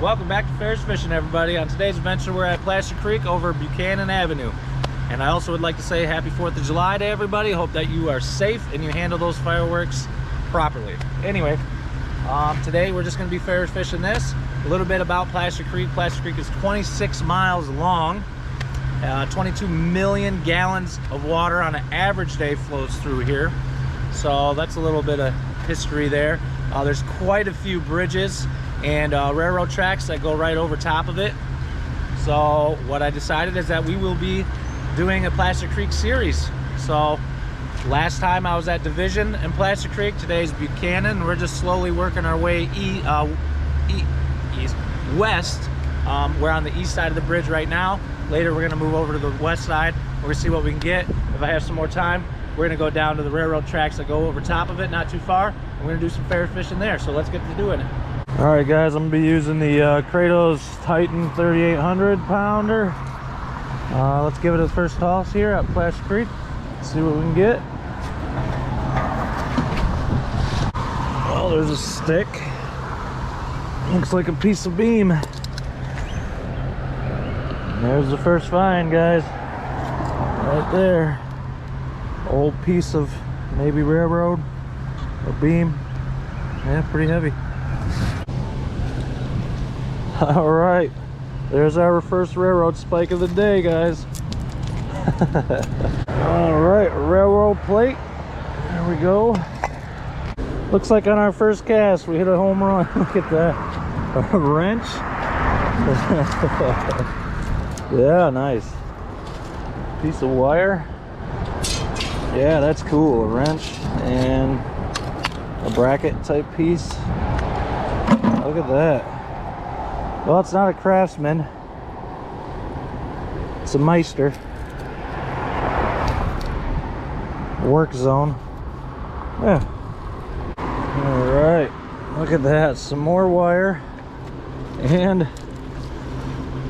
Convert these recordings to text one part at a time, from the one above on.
Welcome back to Ferrous Fishing, everybody. On today's adventure, we're at Plaster Creek over Buchanan Avenue. And I also would like to say happy 4th of July to everybody. Hope that you are safe and you handle those fireworks properly. Anyway, today we're just going to be Ferrous fishing this. A little bit about Plaster Creek. Plaster Creek is 26 miles long. 22 million gallons of water on an average day flows through here. So that's a little bit of history there. There's quite a few bridges and railroad tracks that go right over top of it. So what I decided is that we will be doing a Plaster Creek series. So last time I was at Division and Plaster Creek, today's Buchanan. We're just slowly working our way west. We're on the east side of the bridge right now. Later we're gonna move over to the west side. We're gonna see what we can get. If I have some more time, we're gonna go down to the railroad tracks that go over top of it, not too far. We're gonna do some Ferrous fishing there, so let's get to doing it. All right guys, I'm gonna be using the Kratos Titan 3800 pounder. Let's give it a first toss here at Plaster Creek. See what we can get. Oh, there's a stick. Looks like a piece of beam. There's the first find, guys. Right there. Old piece of maybe railroad or beam. Yeah, pretty heavy. All right, there's our first railroad spike of the day, guys. All right, railroad plate. There we go. Looks like on our first cast we hit a home run. Look at that. A wrench. Yeah, nice. Piece of wire. Yeah, that's cool. A wrench and a bracket type piece. Look at that. Well, it's not a Craftsman. It's a Meister. Work zone. Yeah. All right. Look at that. Some more wire and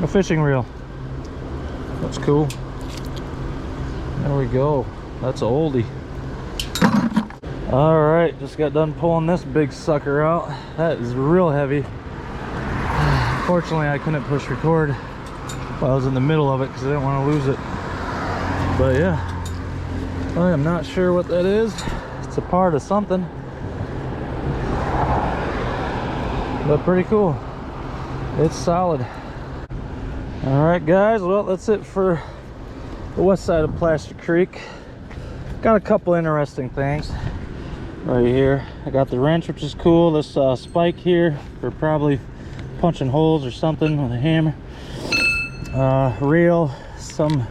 a fishing reel. That's cool. There we go. That's an oldie. All right, just got done pulling this big sucker out. That is real heavy. Fortunately, I couldn't push record while I was in the middle of it because I didn't want to lose it. But yeah, I am not sure what that is. It's a part of something, but pretty cool. It's solid. All right, guys. Well, that's it for the west side of Plaster Creek. Got a couple interesting things right here. I got the wrench, which is cool. This spike here for probably punching holes or something with a hammer. Reel, some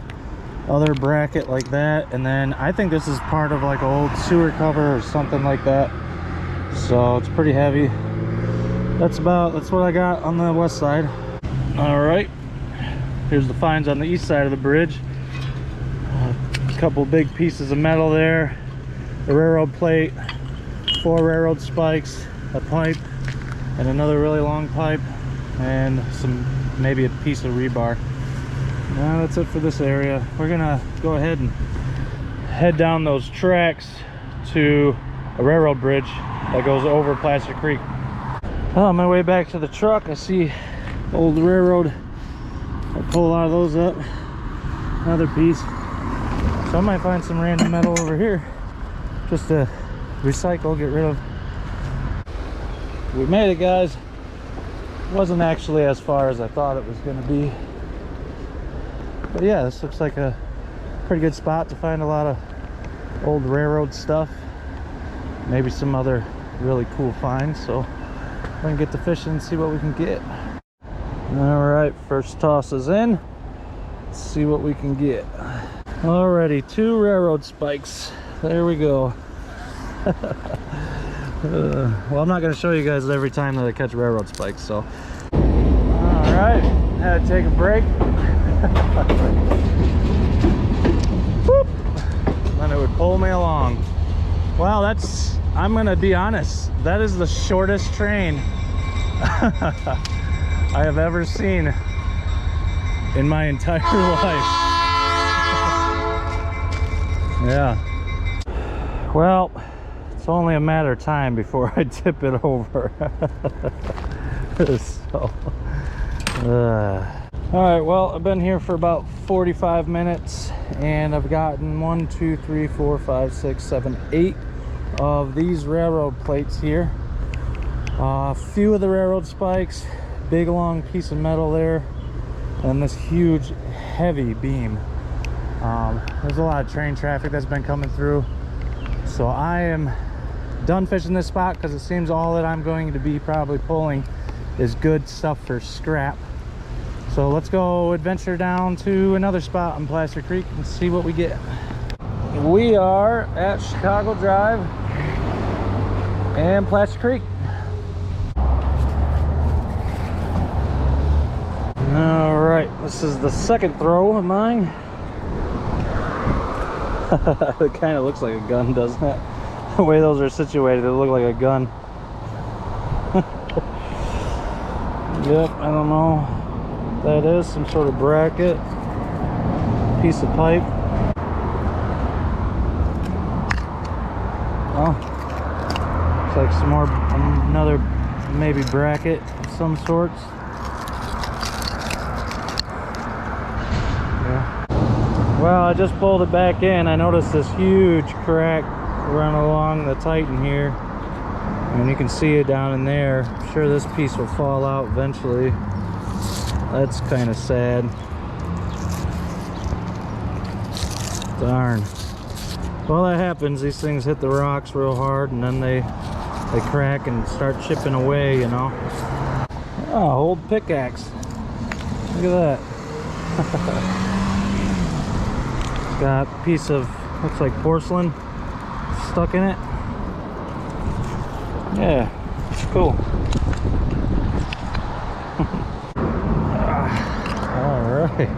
other bracket like that, and then I think this is part of like an old sewer cover or something like that. So it's pretty heavy. That's what I got on the west side. All right, here's the finds on the east side of the bridge. A couple big pieces of metal there, a railroad plate, 4 railroad spikes, a pipe, and another really long pipe, and maybe a piece of rebar. Now that's it for this area. We're gonna go ahead and head down those tracks to a railroad bridge that goes over Plaster Creek. On my way back to the truck, I see old railroad. I'll pull a lot of those up. Another piece. So I might find some random metal over here just to recycle, get rid of. We made it, guys. Wasn't actually as far as I thought it was going to be, but yeah, this looks like a pretty good spot to find a lot of old railroad stuff, maybe some other really cool finds. So we're gonna get to fishing and see what we can get. All right, first toss is in. Let's see what we can get. Alrighty, 2 railroad spikes. There we go. Well, I'm not going to show you guys every time that I catch railroad spikes, so. All right, had to take a break. Whoop. Then it would pull me along. Well, I'm going to be honest, that is the shortest train I have ever seen in my entire life. Yeah. Well, it's only a matter of time before I tip it over. So all right, well, I've been here for about 45 minutes and I've gotten 1, 2, 3, 4, 5, 6, 7, 8 of these railroad plates here. A few of the railroad spikes, big long piece of metal there, and this huge heavy beam. There's a lot of train traffic that's been coming through, so I am done fishing this spot because it seems all that I'm going to be probably pulling is good stuff for scrap. So let's go adventure down to another spot on Plaster Creek and see what we get. We are at Chicago Drive and Plaster Creek. All right, this is the second throw of mine. It kind of looks like a gun, doesn't it? The way those are situated, they look like a gun. Yep, I don't know what that is. Some sort of bracket, piece of pipe. Oh, looks like some more, another maybe bracket of some sorts. Well, I just pulled it back in. I noticed this huge crack run along the Titan here, and you can see it down in there. I'm sure this piece will fall out eventually. That's kind of sad. Darn. Well, that happens. These things hit the rocks real hard and then they crack and start chipping away, you know. Oh, old pickaxe. Look at that. Got a piece of, looks like porcelain stuck in it. Yeah, it's cool. All right.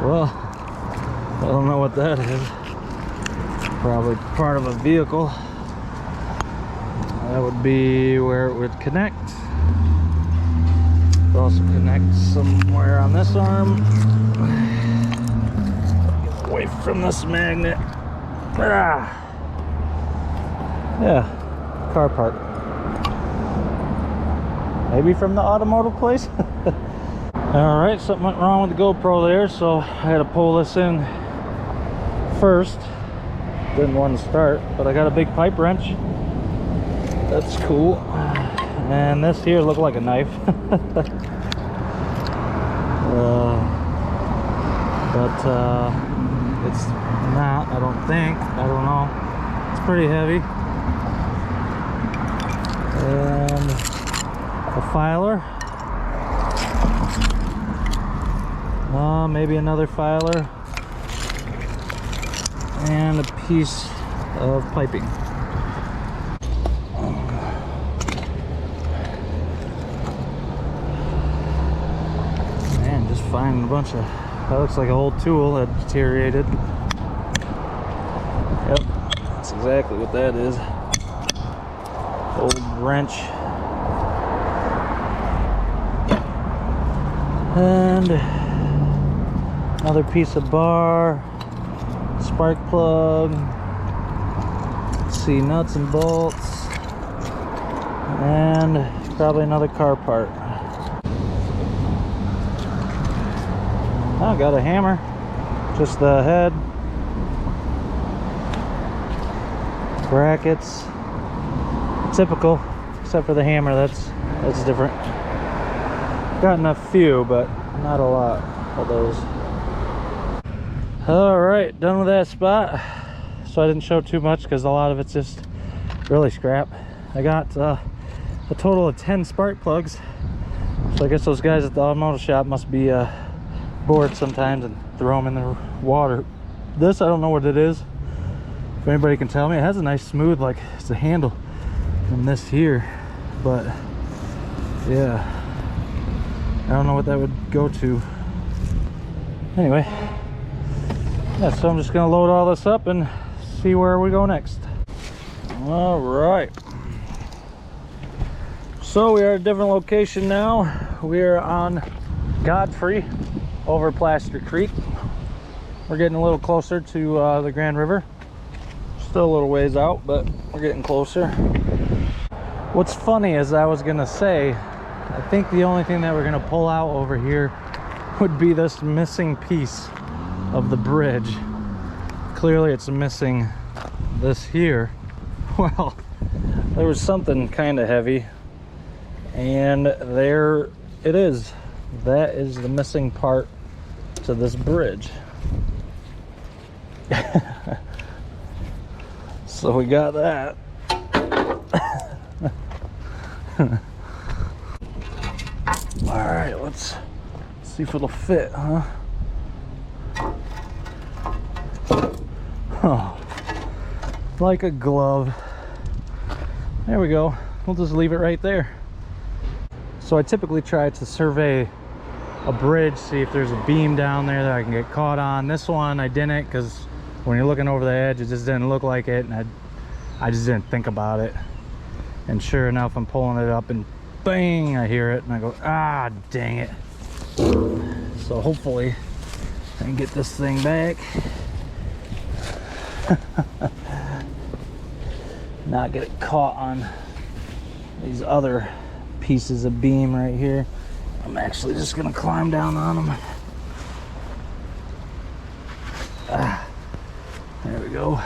Well, I don't know what that is. Probably part of a vehicle. That would be where it would connect. It would also connect somewhere on this arm. Away from this magnet. Yeah, car part. Maybe from the automotive place. All right, something went wrong with the GoPro there, so I had to pull this in first. Didn't want to start, but I got a big pipe wrench. That's cool. And this here looked like a knife. But it's not, I don't think. I don't know. It's pretty heavy. And a filer. Maybe another filer. And a piece of piping. Man, just finding a bunch of, that looks like an old tool that deteriorated. Yep, that's exactly what that is. Old wrench. And another piece of bar, spark plug. Let's see, nuts and bolts, and probably another car part. I got a hammer, just the head, brackets, typical, except for the hammer. That's different. Gotten a few, but not a lot of those. All right, done with that spot. So I didn't show too much because a lot of it's just really scrap. I got a total of 10 spark plugs. So I guess those guys at the automotive shop must be bored sometimes and throw them in the water. This, I don't know what it is. If anybody can tell me, it has a nice smooth, like it's a handle from this here, but yeah, I don't know what that would go to. Anyway, yeah, so I'm just gonna load all this up and see where we go next. All right, so we are at a different location now. We are on Godfrey over Plaster Creek. We're getting a little closer to the Grand River. Still a little ways out, but we're getting closer. What's funny is I was gonna say, I think the only thing that we're gonna pull out over here would be this missing piece of the bridge. Clearly it's missing this here. Well, there was something kind of heavy, and there it is. That is the missing part to this bridge. So we got that. All right, let's see if it'll fit, huh? Oh, like a glove. There we go. We'll just leave it right there. So I typically try to survey a bridge, see if there's a beam down there that I can get caught on. This one I didn't, because when you're looking over the edge, it just didn't look like it, and I just didn't think about it. And sure enough, I'm pulling it up and bang, I hear it and I go, ah, dang it. So hopefully I can get this thing back. Not get it caught on these other pieces of beam right here. I'm actually just gonna climb down on them. Ah, there we go.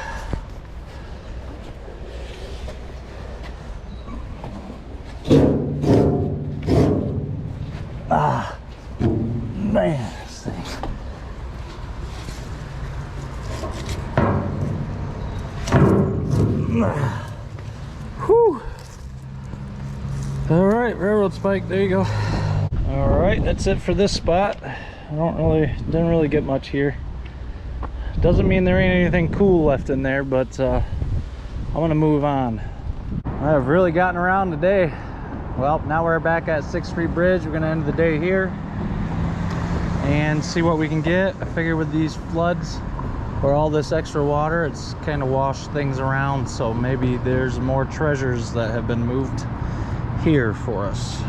Ah, man, this thing. Whew. All right, railroad spike, there you go. All right, that's it for this spot. Didn't really get much here. Doesn't mean there ain't anything cool left in there, but I'm gonna move on. I've really gotten around today. Well, now we're back at 6th Street Bridge. We're gonna end the day here and see what we can get. I figure with these floods or all this extra water, it's kind of washed things around, so maybe there's more treasures that have been moved here for us.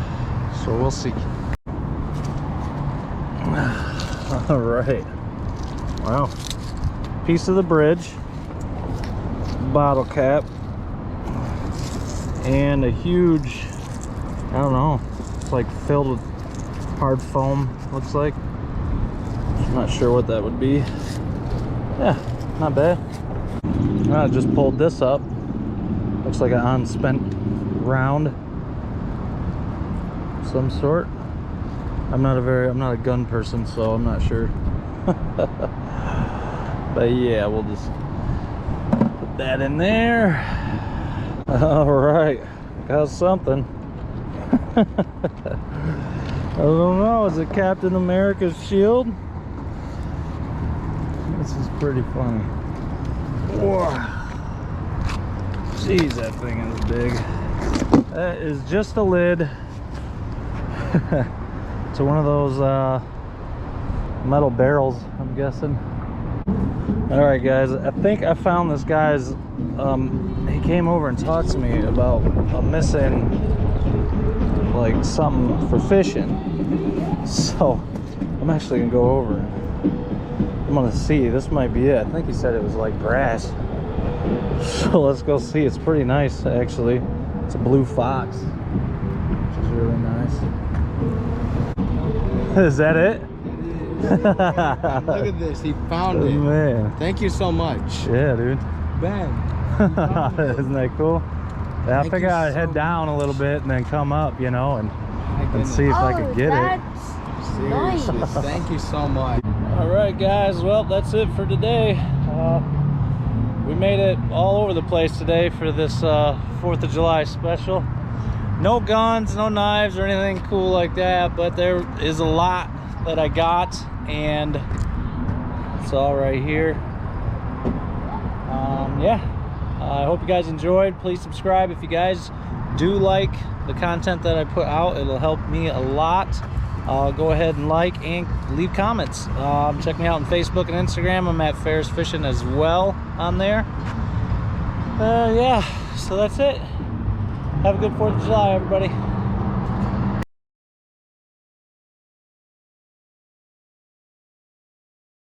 So we'll see. All right. Wow. Piece of the bridge, bottle cap, and a huge, I don't know, it's like filled with hard foam, looks like. I'm not sure what that would be. Yeah, not bad. I just pulled this up. Looks like an unspent round of some sort. I'm not a gun person, so I'm not sure. But yeah, we'll just put that in there. All right, got something. I don't know, is it Captain America's shield? This is pretty funny. Whoa. Jeez, that thing is big. That is just a lid to one of those metal barrels, I'm guessing. All right, guys, I think I found this guy's, he came over and talked to me about a missing, like, something for fishing. So I'm actually gonna go over and I'm gonna see. This might be it. I think he said it was like brass. So let's go see. It's pretty nice, actually. It's a blue fox, which is really nice. Is that it? Look at this, he found it. Man, thank you so much. yeah, dude. Ben, Isn't that cool? Yeah, I figured I'd head down a little bit and then come up, you know, and see if I could get it. Seriously, thank you so much. All right, guys, well, that's it for today. We made it all over the place today for this 4th of July special. No guns, no knives or anything cool like that, but there is a lot that I got, and it's all right here. Yeah, I hope you guys enjoyed. Please subscribe if you guys do like the content that I put out. It'll help me a lot. Go ahead and like and leave comments. Check me out on Facebook and Instagram. I'm at Ferrous Fishing as well on there. Yeah, so that's it. Have a good 4th of July, everybody.